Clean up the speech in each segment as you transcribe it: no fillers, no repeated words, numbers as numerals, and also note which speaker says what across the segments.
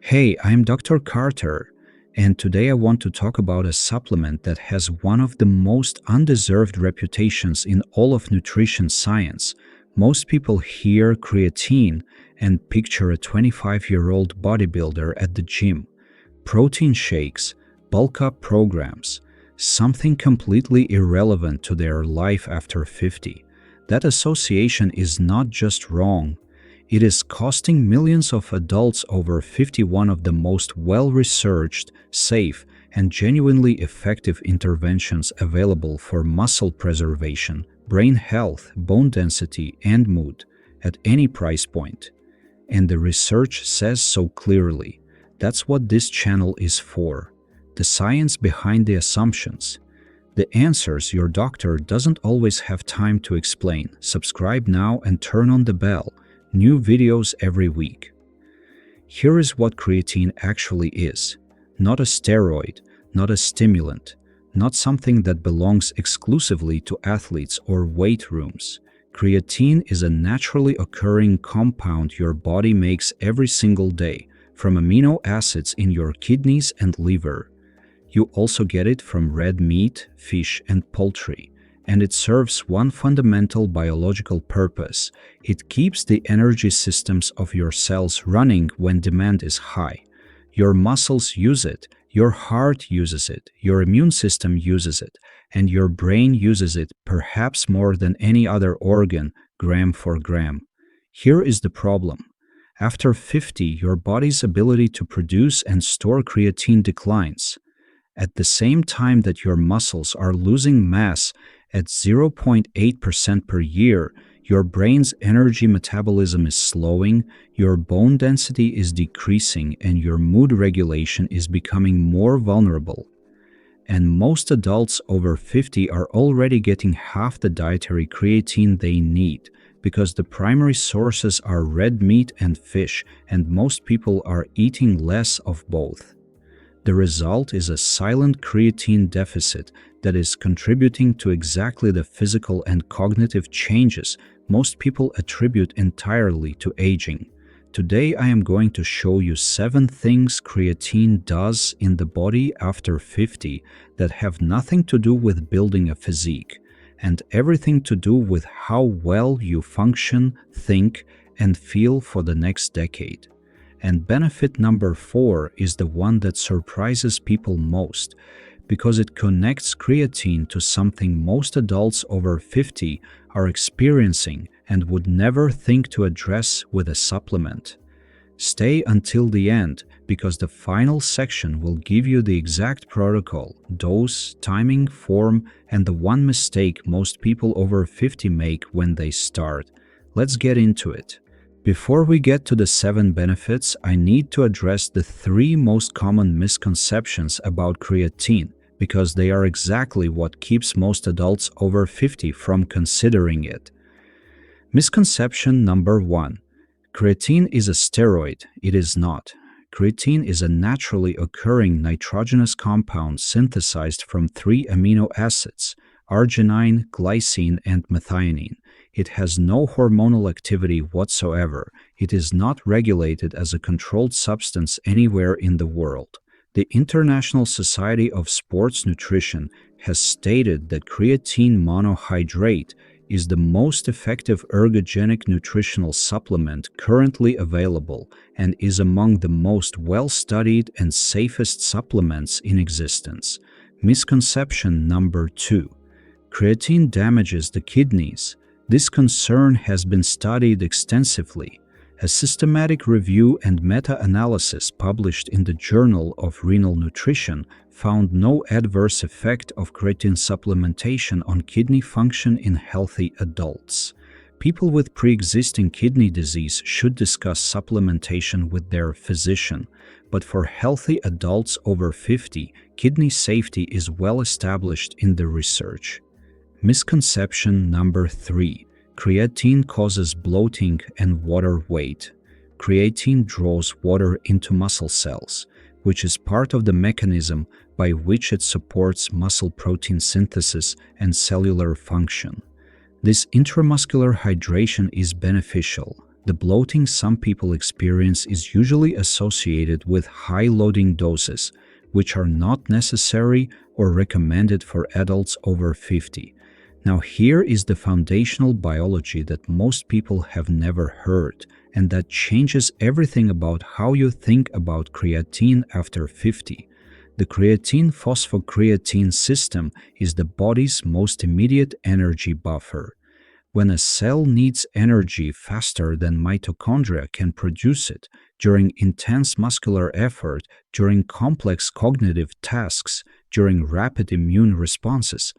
Speaker 1: Hey, I'm Dr. Carter, and today I want to talk about a supplement that has one of the most undeserved reputations in all of nutrition science. Most people hear creatine and picture a 25-year-old bodybuilder at the gym. Protein shakes, bulk up programs, something completely irrelevant to their life after 50. That association is not just wrong. It is costing millions of adults over 50 one of the most well-researched, safe, and genuinely effective interventions available for muscle preservation, brain health, bone density, and mood, at any price point. And the research says so clearly. That's what this channel is for. The science behind the assumptions. The answers your doctor doesn't always have time to explain. Subscribe now and turn on the bell. New videos every week. Here is what creatine actually is. Not a steroid, not a stimulant, not something that belongs exclusively to athletes or weight rooms. Creatine is a naturally occurring compound your body makes every single day from amino acids in your kidneys and liver. You also get it from red meat, fish, and poultry. And it serves one fundamental biological purpose. It keeps the energy systems of your cells running when demand is high. Your muscles use it, your heart uses it, your immune system uses it, and your brain uses it perhaps more than any other organ, gram for gram. Here is the problem. After 50, your body's ability to produce and store creatine declines. At the same time that your muscles are losing mass at 0.8% per year, your brain's energy metabolism is slowing, your bone density is decreasing, and your mood regulation is becoming more vulnerable. And most adults over 50 are already getting half the dietary creatine they need, because the primary sources are red meat and fish, and most people are eating less of both. The result is a silent creatine deficit that is contributing to exactly the physical and cognitive changes most people attribute entirely to aging. Today I am going to show you 7 things creatine does in the body after 50 that have nothing to do with building a physique, and everything to do with how well you function, think, and feel for the next decade. And benefit number 4 is the one that surprises people most, because it connects creatine to something most adults over 50 are experiencing and would never think to address with a supplement. Stay until the end, because the final section will give you the exact protocol, dose, timing, form, and the one mistake most people over 50 make when they start. Let's get into it. Before we get to the 7 benefits, I need to address the 3 most common misconceptions about creatine, because they are exactly what keeps most adults over 50 from considering it. Misconception number 1. Creatine is a steroid. It is not. Creatine is a naturally occurring nitrogenous compound synthesized from 3 amino acids, arginine, glycine, and methionine. It has no hormonal activity whatsoever. It is not regulated as a controlled substance anywhere in the world. The International Society of Sports Nutrition has stated that creatine monohydrate is the most effective ergogenic nutritional supplement currently available and is among the most well-studied and safest supplements in existence. Misconception number 2. Creatine damages the kidneys. This concern has been studied extensively. A systematic review and meta-analysis published in the Journal of Renal Nutrition found no adverse effect of creatine supplementation on kidney function in healthy adults. People with pre-existing kidney disease should discuss supplementation with their physician, but for healthy adults over 50, kidney safety is well established in the research. Misconception number 3. Creatine causes bloating and water weight. Creatine draws water into muscle cells, which is part of the mechanism by which it supports muscle protein synthesis and cellular function. This intramuscular hydration is beneficial. The bloating some people experience is usually associated with high loading doses, which are not necessary or recommended for adults over 50. Now, here is the foundational biology that most people have never heard, and that changes everything about how you think about creatine after 50. The creatine phosphocreatine system is the body's most immediate energy buffer. When a cell needs energy faster than mitochondria can produce it, during intense muscular effort, during complex cognitive tasks, during rapid immune responses,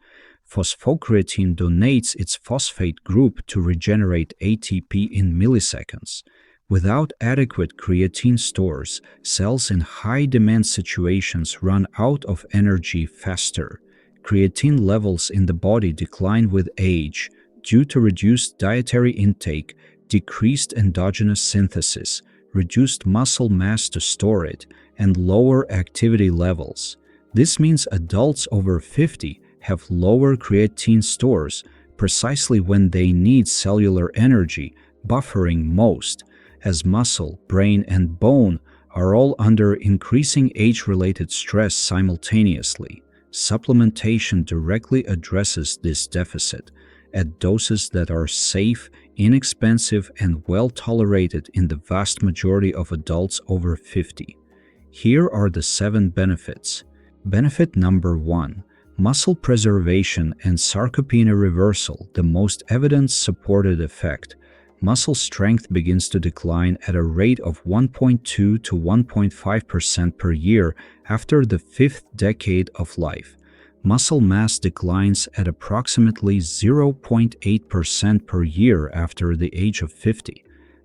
Speaker 1: phosphocreatine donates its phosphate group to regenerate ATP in milliseconds. Without adequate creatine stores, cells in high-demand situations run out of energy faster. Creatine levels in the body decline with age due to reduced dietary intake, decreased endogenous synthesis, reduced muscle mass to store it, and lower activity levels. This means adults over 50 have lower creatine stores precisely when they need cellular energy buffering most, as muscle, brain, and bone are all under increasing age-related stress simultaneously. Supplementation directly addresses this deficit at doses that are safe, inexpensive, and well tolerated in the vast majority of adults over 50. Here are the 7 benefits. Benefit number 1. Muscle preservation and sarcopenia reversal, the most evidence-supported effect. Muscle strength begins to decline at a rate of 1.2 to 1.5% per year after the 5th decade of life. Muscle mass declines at approximately 0.8% per year after the age of 50.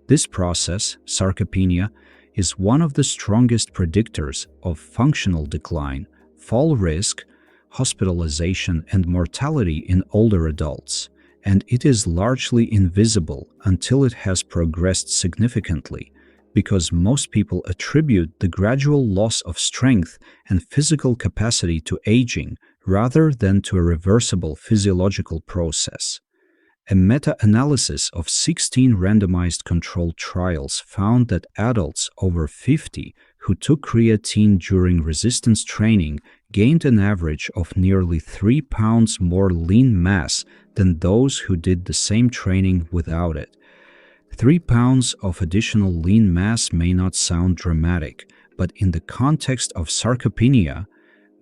Speaker 1: This process, sarcopenia, is one of the strongest predictors of functional decline, fall risk, hospitalization, and mortality in older adults, and it is largely invisible until it has progressed significantly, because most people attribute the gradual loss of strength and physical capacity to aging rather than to a reversible physiological process. A meta-analysis of 16 randomized controlled trials found that adults over 50 who took creatine during resistance training gained an average of nearly 3 pounds more lean mass than those who did the same training without it. 3 pounds of additional lean mass may not sound dramatic, but in the context of sarcopenia,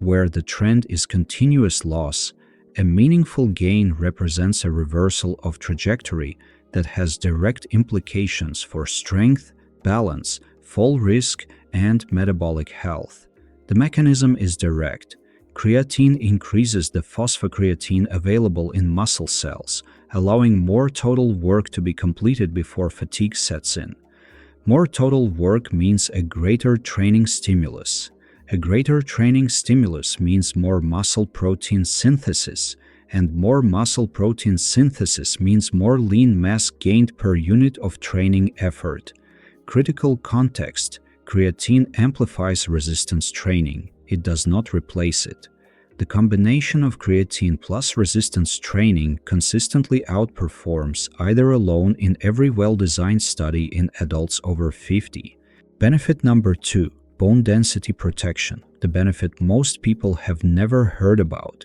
Speaker 1: where the trend is continuous loss, a meaningful gain represents a reversal of trajectory that has direct implications for strength, balance, fall risk, and metabolic health. The mechanism is direct. Creatine increases the phosphocreatine available in muscle cells, allowing more total work to be completed before fatigue sets in. More total work means a greater training stimulus. A greater training stimulus means more muscle protein synthesis, and more muscle protein synthesis means more lean mass gained per unit of training effort. Critical context: creatine amplifies resistance training. It does not replace it. The combination of creatine plus resistance training consistently outperforms either alone in every well-designed study in adults over 50. Benefit number 2. Bone density protection, the benefit most people have never heard about.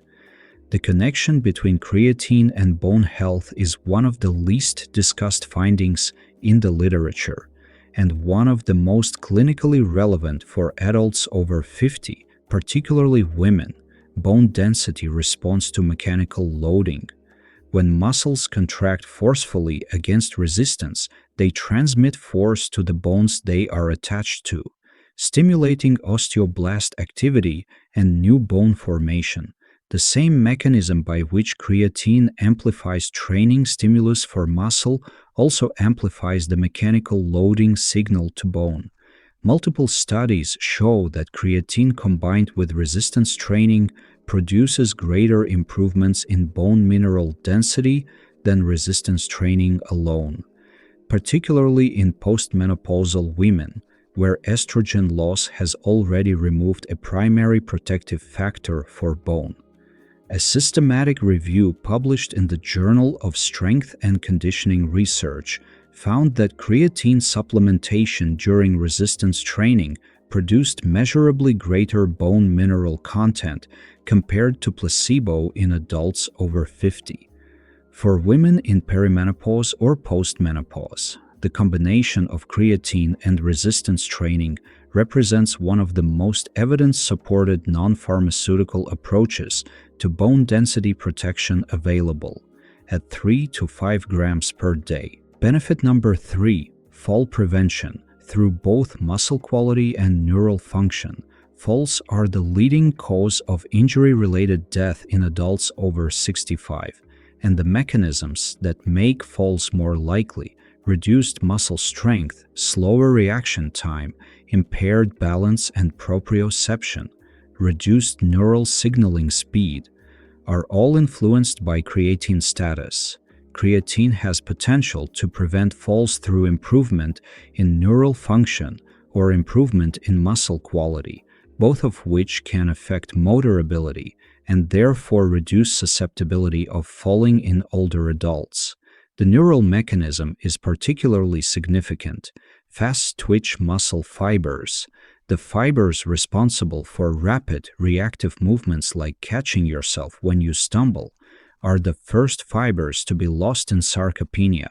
Speaker 1: The connection between creatine and bone health is one of the least discussed findings in the literature, and one of the most clinically relevant for adults over 50, particularly women. Bone density responds to mechanical loading. When muscles contract forcefully against resistance, they transmit force to the bones they are attached to, stimulating osteoblast activity and new bone formation. The same mechanism by which creatine amplifies training stimulus for muscle also amplifies the mechanical loading signal to bone. Multiple studies show that creatine combined with resistance training produces greater improvements in bone mineral density than resistance training alone, particularly in postmenopausal women, where estrogen loss has already removed a primary protective factor for bone. A systematic review published in the Journal of Strength and Conditioning Research found that creatine supplementation during resistance training produced measurably greater bone mineral content compared to placebo in adults over 50. For women in perimenopause or postmenopause, the combination of creatine and resistance training represents one of the most evidence-supported non-pharmaceutical approaches to bone density protection available, at 3 to 5 grams per day. Benefit number 3, fall prevention. Through both muscle quality and neural function, falls are the leading cause of injury-related death in adults over 65, and the mechanisms that make falls more likely: reduced muscle strength, slower reaction time, impaired balance and proprioception, reduced neural signaling speed, are all influenced by creatine status. Creatine has potential to prevent falls through improvement in neural function or improvement in muscle quality, both of which can affect motor ability and therefore reduce susceptibility of falling in older adults. The neural mechanism is particularly significant. Fast-twitch muscle fibers, the fibers responsible for rapid, reactive movements like catching yourself when you stumble, are the first fibers to be lost in sarcopenia,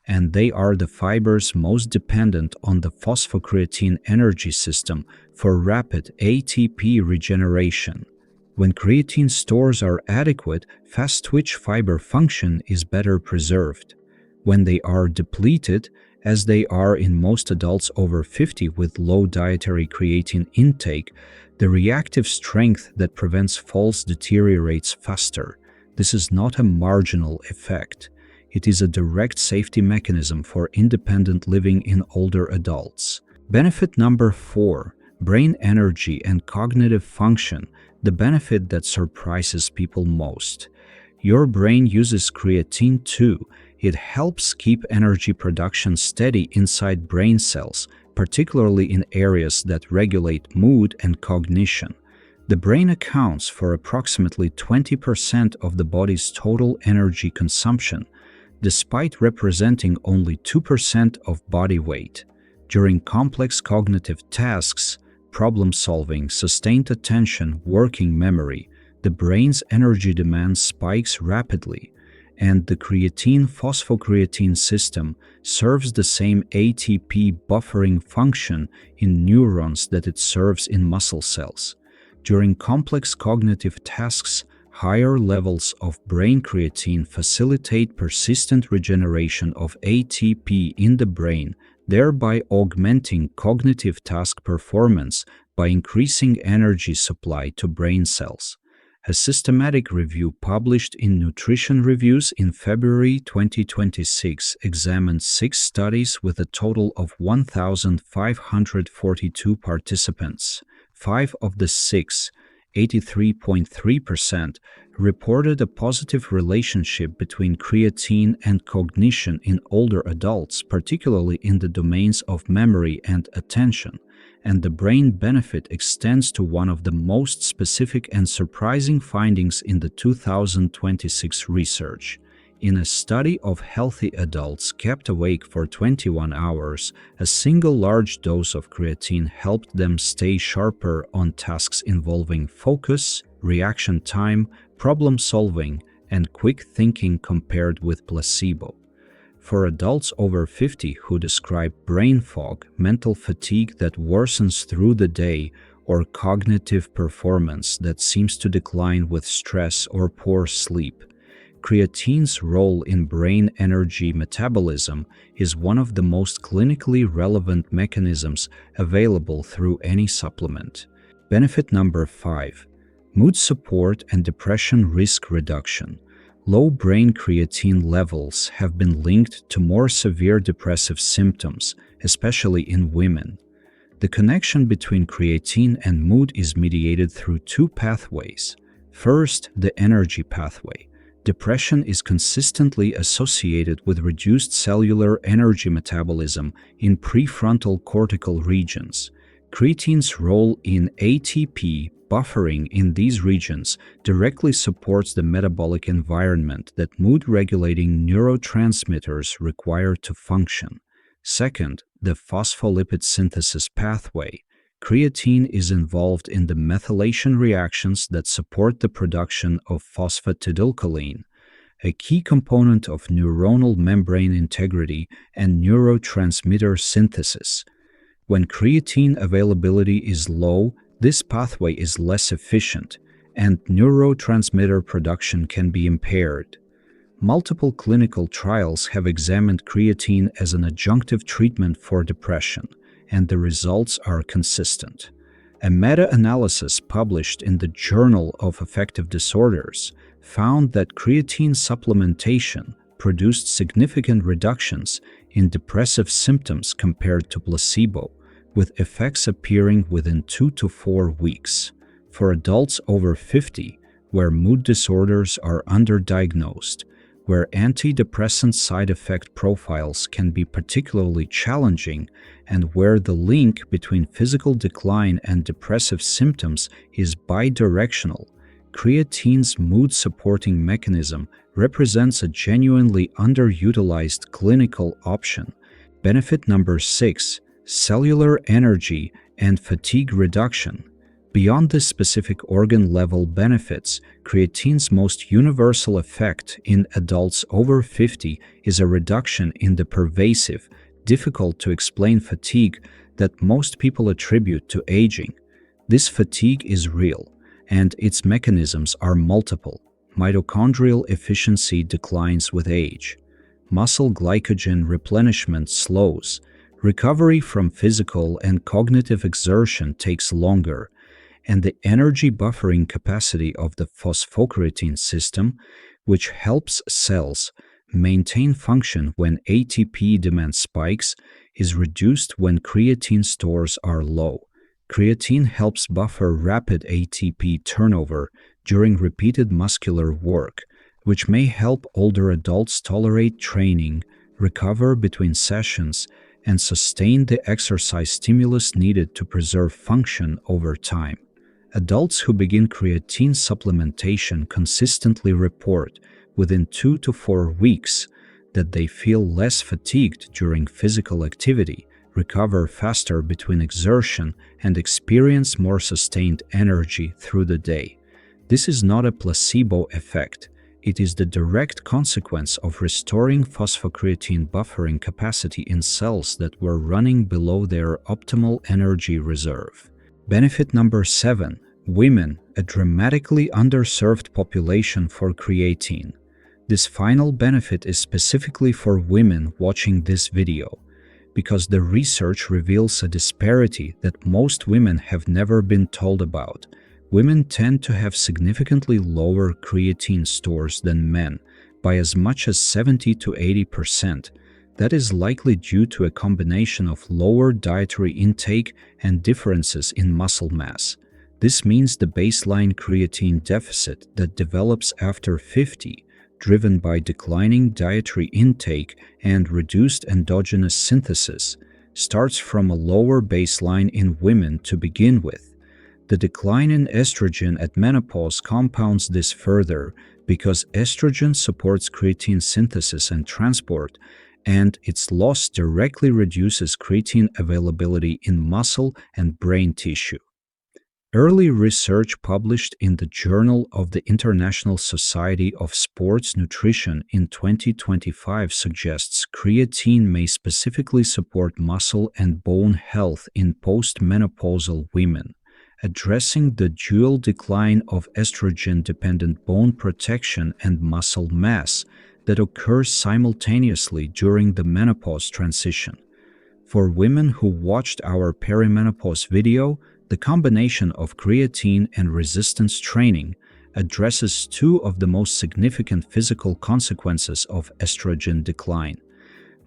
Speaker 1: and they are the fibers most dependent on the phosphocreatine energy system for rapid ATP regeneration. When creatine stores are adequate, fast-twitch fiber function is better preserved. When they are depleted, as they are in most adults over 50 with low dietary creatine intake, the reactive strength that prevents falls deteriorates faster. This is not a marginal effect. It is a direct safety mechanism for independent living in older adults. Benefit number 4, brain energy and cognitive function, the benefit that surprises people most. Your brain uses creatine too. It helps keep energy production steady inside brain cells, particularly in areas that regulate mood and cognition. The brain accounts for approximately 20% of the body's total energy consumption, despite representing only 2% of body weight. During complex cognitive tasks, problem-solving, sustained attention, working memory, the brain's energy demand spikes rapidly, and the creatine-phosphocreatine system serves the same ATP buffering function in neurons that it serves in muscle cells. During complex cognitive tasks, higher levels of brain creatine facilitate persistent regeneration of ATP in the brain, thereby augmenting cognitive task performance by increasing energy supply to brain cells. A systematic review published in Nutrition Reviews in February 2026 examined 6 studies with a total of 1,542 participants. 5 of the 6, 83.3%, reported a positive relationship between creatine and cognition in older adults, particularly in the domains of memory and attention, and the brain benefit extends to one of the most specific and surprising findings in the 2026 research. In a study of healthy adults kept awake for 21 hours, a single large dose of creatine helped them stay sharper on tasks involving focus, reaction time, problem solving, and quick thinking compared with placebo. For adults over 50 who describe brain fog, mental fatigue that worsens through the day, or cognitive performance that seems to decline with stress or poor sleep, creatine's role in brain energy metabolism is one of the most clinically relevant mechanisms available through any supplement. Benefit number 5, mood support and depression risk reduction. Low brain creatine levels have been linked to more severe depressive symptoms, especially in women. The connection between creatine and mood is mediated through 2 pathways. First, the energy pathway. Depression is consistently associated with reduced cellular energy metabolism in prefrontal cortical regions. Creatine's role in ATP buffering in these regions directly supports the metabolic environment that mood-regulating neurotransmitters require to function. Second, the phospholipid synthesis pathway. Creatine is involved in the methylation reactions that support the production of phosphatidylcholine, a key component of neuronal membrane integrity and neurotransmitter synthesis. When creatine availability is low, this pathway is less efficient, and neurotransmitter production can be impaired. Multiple clinical trials have examined creatine as an adjunctive treatment for depression, and the results are consistent. A meta-analysis published in the Journal of Affective Disorders found that creatine supplementation produced significant reductions in depressive symptoms compared to placebo, with effects appearing within 2 to 4 weeks. For adults over 50, where mood disorders are underdiagnosed, where antidepressant side effect profiles can be particularly challenging, and where the link between physical decline and depressive symptoms is bidirectional, creatine's mood-supporting mechanism represents a genuinely underutilized clinical option. Benefit number 6. Cellular energy and fatigue reduction. Beyond the specific organ-level benefits, creatine's most universal effect in adults over 50 is a reduction in the pervasive, difficult-to-explain fatigue that most people attribute to aging. This fatigue is real, and its mechanisms are multiple. Mitochondrial efficiency declines with age. Muscle glycogen replenishment slows. Recovery from physical and cognitive exertion takes longer, and the energy buffering capacity of the phosphocreatine system, which helps cells maintain function when ATP demand spikes, is reduced when creatine stores are low. Creatine helps buffer rapid ATP turnover during repeated muscular work, which may help older adults tolerate training, recover between sessions, and sustain the exercise stimulus needed to preserve function over time. Adults who begin creatine supplementation consistently report, within 2 to 4 weeks, that they feel less fatigued during physical activity, recover faster between exertion, and experience more sustained energy through the day. This is not a placebo effect. It is the direct consequence of restoring phosphocreatine buffering capacity in cells that were running below their optimal energy reserve. Benefit number 7. Women, a dramatically underserved population for creatine. This final benefit is specifically for women watching this video, because the research reveals a disparity that most women have never been told about. Women tend to have significantly lower creatine stores than men, by as much as 70 to 80%. That is likely due to a combination of lower dietary intake and differences in muscle mass. This means the baseline creatine deficit that develops after 50, driven by declining dietary intake and reduced endogenous synthesis, starts from a lower baseline in women to begin with. The decline in estrogen at menopause compounds this further because estrogen supports creatine synthesis and transport, and its loss directly reduces creatine availability in muscle and brain tissue. Early research published in the Journal of the International Society of Sports Nutrition in 2025 suggests creatine may specifically support muscle and bone health in postmenopausal women, addressing the dual decline of estrogen-dependent bone protection and muscle mass that occurs simultaneously during the menopause transition. For women who watched our perimenopause video, the combination of creatine and resistance training addresses two of the most significant physical consequences of estrogen decline: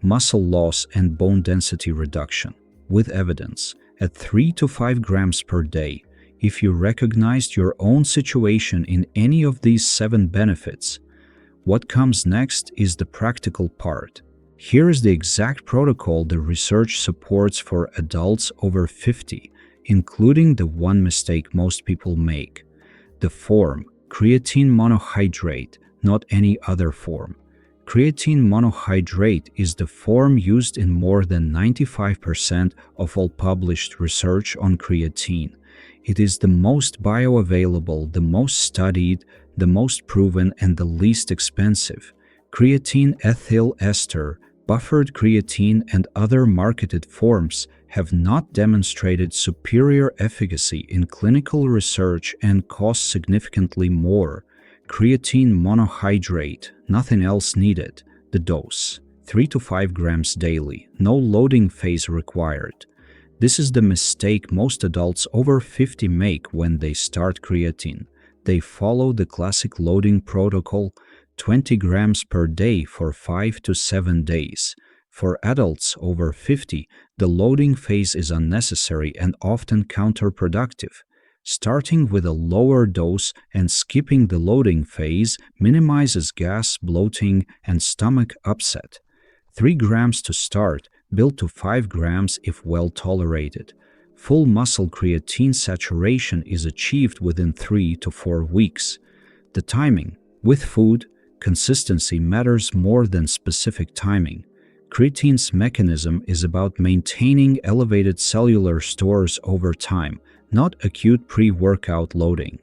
Speaker 1: muscle loss and bone density reduction, with evidence at 3 to 5 grams per day. If you recognized your own situation in any of these 7 benefits, what comes next is the practical part. Here is the exact protocol the research supports for adults over 50, including the one mistake most people make. The form, creatine monohydrate, not any other form. Creatine monohydrate is the form used in more than 95% of all published research on creatine. It is the most bioavailable, the most studied, the most proven, and the least expensive. Creatine ethyl ester, buffered creatine, and other marketed forms have not demonstrated superior efficacy in clinical research and cost significantly more. Creatine monohydrate, nothing else needed. The dose, 3 to 5 grams daily, no loading phase required. This is the mistake most adults over 50 make when they start creatine. They follow the classic loading protocol, 20 grams per day for 5 to 7 days. For adults over 50, the loading phase is unnecessary and often counterproductive. Starting with a lower dose and skipping the loading phase minimizes gas, bloating, and stomach upset. 3 grams to start, build to 5 grams if well tolerated. Full muscle creatine saturation is achieved within 3 to 4 weeks. The timing. With food, consistency matters more than specific timing. Creatine's mechanism is about maintaining elevated cellular stores over time, not acute pre-workout loading.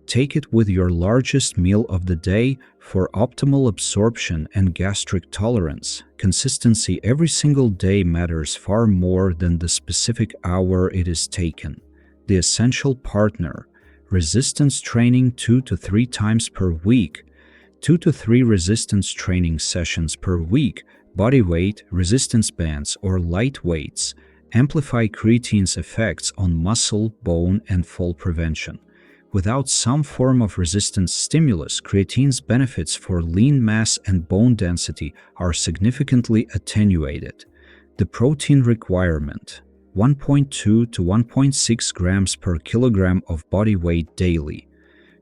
Speaker 1: Take it with your largest meal of the day for optimal absorption and gastric tolerance. Consistency every single day matters far more than the specific hour it is taken. The essential partner. Resistance training 2 to 3 times per week. 2 to 3 resistance training sessions per week. Body weight, resistance bands, or light weights amplify creatine's effects on muscle, bone, and fall prevention. Without some form of resistance stimulus, creatine's benefits for lean mass and bone density are significantly attenuated. The protein requirement: 1.2 to 1.6 grams per kilogram of body weight daily.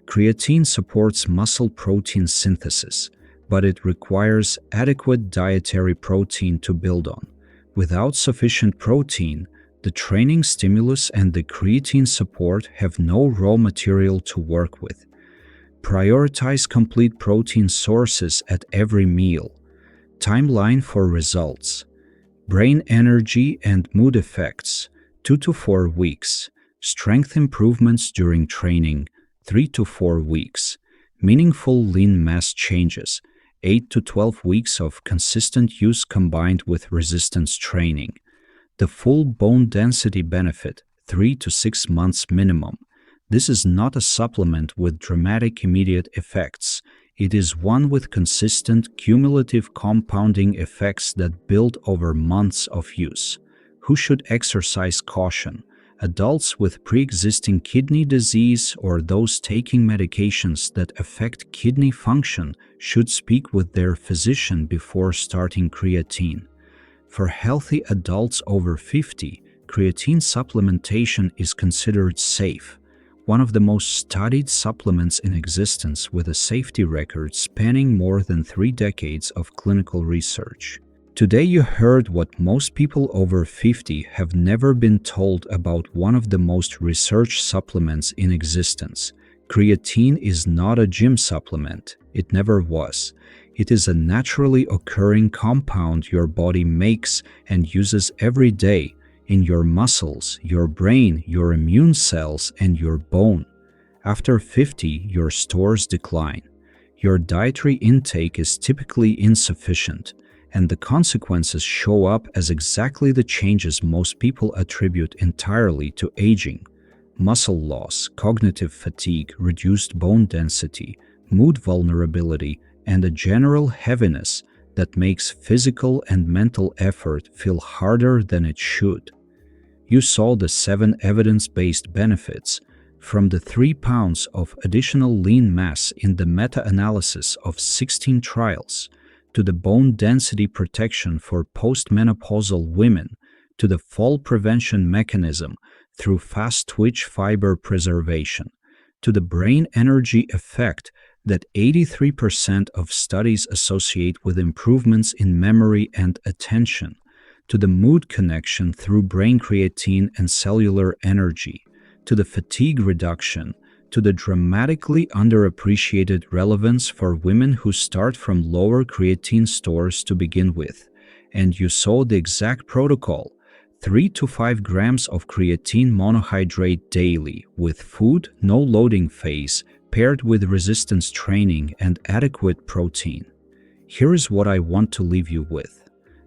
Speaker 1: Creatine supports muscle protein synthesis, but it requires adequate dietary protein to build on. Without sufficient protein, the training stimulus and the creatine support have no raw material to work with. Prioritize complete protein sources at every meal. Timeline for results: brain energy and mood effects, 2 to 4 weeks. Strength improvements during training, 3 to 4 weeks. Meaningful lean mass changes, 8 to 12 weeks of consistent use combined with resistance training. The full bone density benefit, 3 to 6 months minimum. This is not a supplement with dramatic immediate effects. It is one with consistent cumulative compounding effects that build over months of use. Who should exercise caution? Adults with pre-existing kidney disease or those taking medications that affect kidney function should speak with their physician before starting creatine. For healthy adults over 50, creatine supplementation is considered safe, one of the most studied supplements in existence with a safety record spanning more than 3 decades of clinical research. Today you heard what most people over 50 have never been told about one of the most researched supplements in existence. Creatine is not a gym supplement. It never was. It is a naturally occurring compound your body makes and uses every day in your muscles, your brain, your immune cells, and your bone. After 50, your stores decline. Your dietary intake is typically insufficient, and the consequences show up as exactly the changes most people attribute entirely to aging: muscle loss, cognitive fatigue, reduced bone density, mood vulnerability, and a general heaviness that makes physical and mental effort feel harder than it should. You saw the 7 evidence-based benefits, from the 3 pounds of additional lean mass in the meta-analysis of 16 trials, to the bone density protection for postmenopausal women, to the fall prevention mechanism through fast-twitch fiber preservation, to the brain energy effect that 83% of studies associate with improvements in memory and attention, to the mood connection through brain creatine and cellular energy, to the fatigue reduction, to the dramatically underappreciated relevance for women who start from lower creatine stores to begin with. And you saw the exact protocol: 3 to 5 grams of creatine monohydrate daily, with food, no loading phase, paired with resistance training and adequate protein. Here is what I want to leave you with.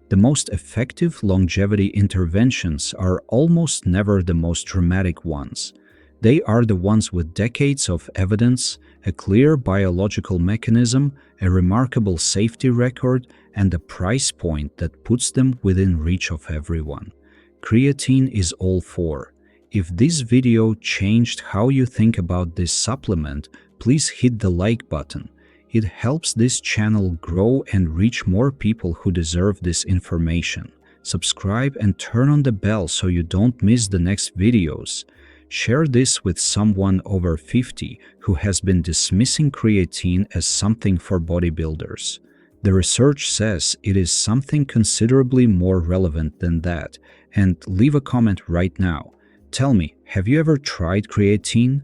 Speaker 1: The most effective longevity interventions are almost never the most dramatic ones. They are the ones with decades of evidence, a clear biological mechanism, a remarkable safety record, and a price point that puts them within reach of everyone. Creatine is all for. If this video changed how you think about this supplement, please hit the like button. It helps this channel grow and reach more people who deserve this information. Subscribe and turn on the bell so you don't miss the next videos. Share this with someone over 50 who has been dismissing creatine as something for bodybuilders. The research says it is something considerably more relevant than that. And leave a comment right now. Tell me, have you ever tried creatine?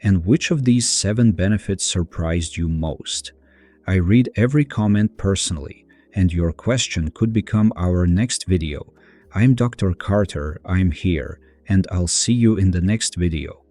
Speaker 1: And which of these 7 benefits surprised you most? I read every comment personally, and your question could become our next video. I'm Dr. Carter, I'm here, and I'll see you in the next video.